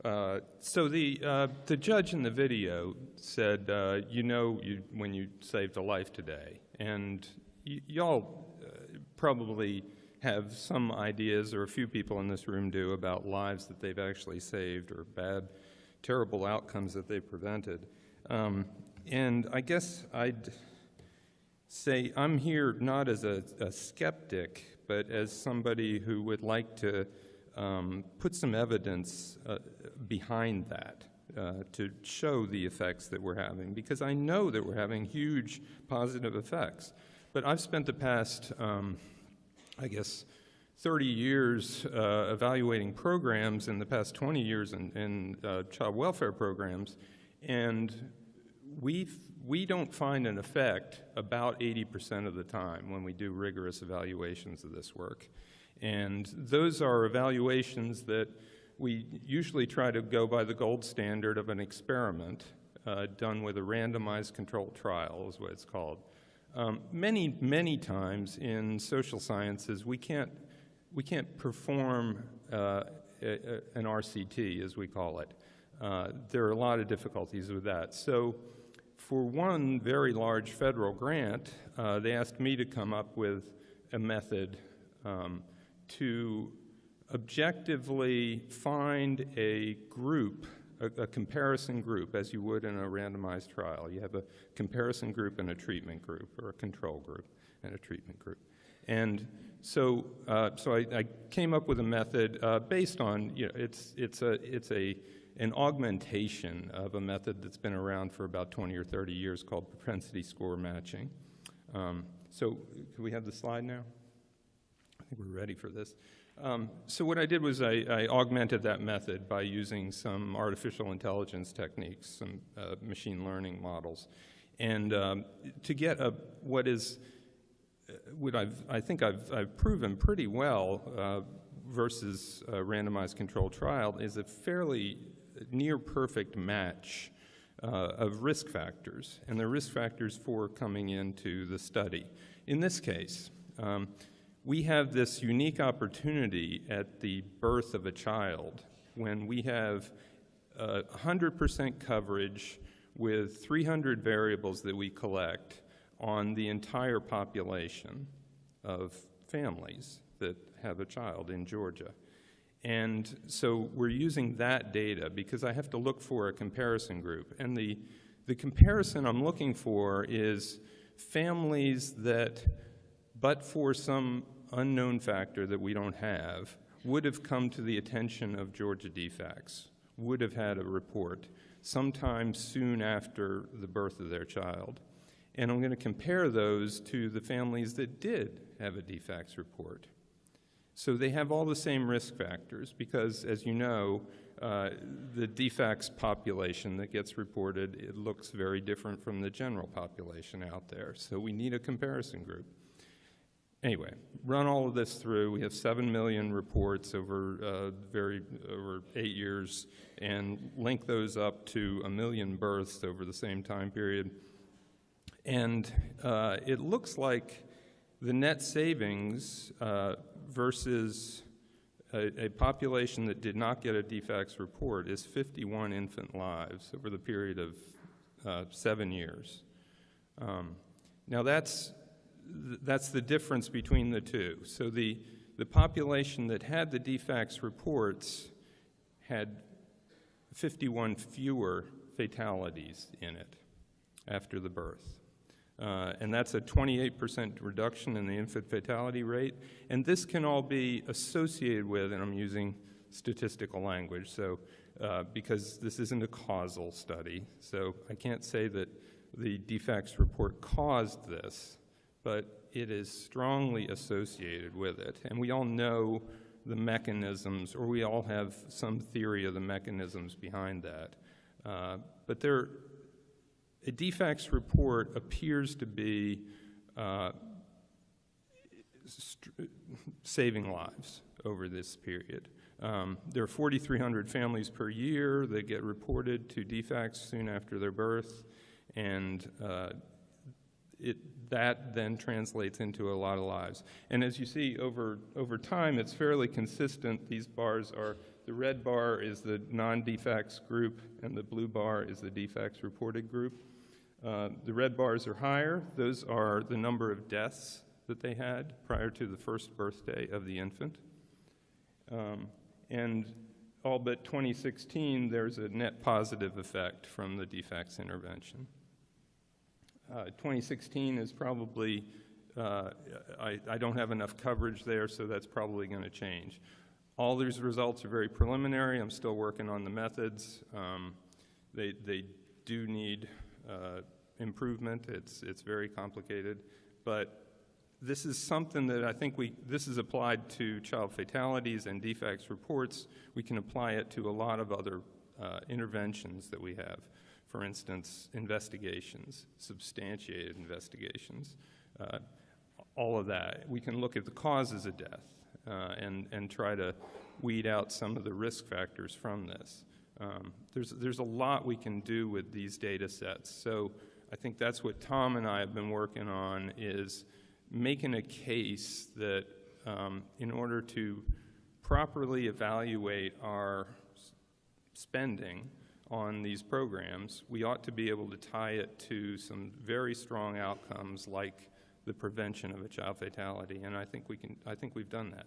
So the judge in the video said, when you saved a life today, and y'all probably have some ideas, or a few people in this room do, about lives that they've actually saved or bad, terrible outcomes that they've prevented. And I guess I'd say I'm here not as a skeptic, but as somebody who would like to put some evidence behind that to show the effects that we're having, because I know that we're having huge positive effects. But I've spent the past, 30 years evaluating programs, in the past 20 years in child welfare programs, and we don't find an effect about 80% of the time when we do rigorous evaluations of this work. And those are evaluations that we usually try to go by the gold standard of an experiment done with a randomized controlled trial, is what it's called. Many times in social sciences, we can't perform an RCT, as we call it. There are a lot of difficulties with that. So for one very large federal grant, they asked me to come up with a method to objectively find a group, a comparison group, as you would in a randomized trial. You have a comparison group and a treatment group, or a control group and a treatment group. And so I came up with a method based on, it's an augmentation of a method that's been around for about 20 or 30 years called propensity score matching. So can we have the slide now? I think we're ready for this. So what I did was I augmented that method by using some artificial intelligence techniques, some machine learning models, and to get what I think I've proven pretty well versus a randomized controlled trial is a fairly near perfect match of risk factors, and the risk factors for coming into the study. In this case, we have this unique opportunity at the birth of a child when we have 100% coverage with 300 variables that we collect on the entire population of families that have a child in Georgia. And so we're using that data because I have to look for a comparison group. And the comparison I'm looking for is families that, but for some unknown factor that we don't have, would have come to the attention of Georgia DFCS, would have had a report sometime soon after the birth of their child. And I'm going to compare those to the families that did have a DFCS report. So they have all the same risk factors because, as you know, the DFCS population that gets reported, it looks very different from the general population out there. So we need a comparison group. Anyway, run all of this through. We have 7 million reports over 8 years, and link those up to 1 million births over the same time period. And it looks like the net savings versus a population that did not get a DFCS report is 51 infant lives over the period of 7 years. Now that's the difference between the two. So the population that had the DFCS reports had 51 fewer fatalities in it after the birth. And that's a 28% reduction in the infant fatality rate. And this can all be associated with, and I'm using statistical language, so because this isn't a causal study, so I can't say that the DFCS report caused this, but it is strongly associated with it. And we all know the mechanisms, or we all have some theory of the mechanisms behind that. But a DFCS report appears to be saving lives over this period. There are 4,300 families per year that get reported to DFCS soon after their birth, and that then translates into a lot of lives. And as you see, over time, it's fairly consistent. These bars are The red bar is the non-DFACS group, and the blue bar is the DFACS reported group. The red bars are higher. Those are the number of deaths that they had prior to the first birthday of the infant. And all but 2016, there's a net positive effect from the DFACS intervention. 2016 is probably, I don't have enough coverage there, so that's probably going to change. All these results are very preliminary. I'm still working on the methods. They do need improvement. It's very complicated, but this is something that I think this is applied to child fatalities and DFACS reports. We can apply it to a lot of other interventions that we have. For instance, investigations, substantiated investigations, all of that. We can look at the causes of death and try to weed out some of the risk factors from this. There's a lot we can do with these data sets. So I think that's what Tom and I have been working on, is making a case that in order to properly evaluate our spending on these programs, we ought to be able to tie it to some very strong outcomes like the prevention of a child fatality, and I think we've done that.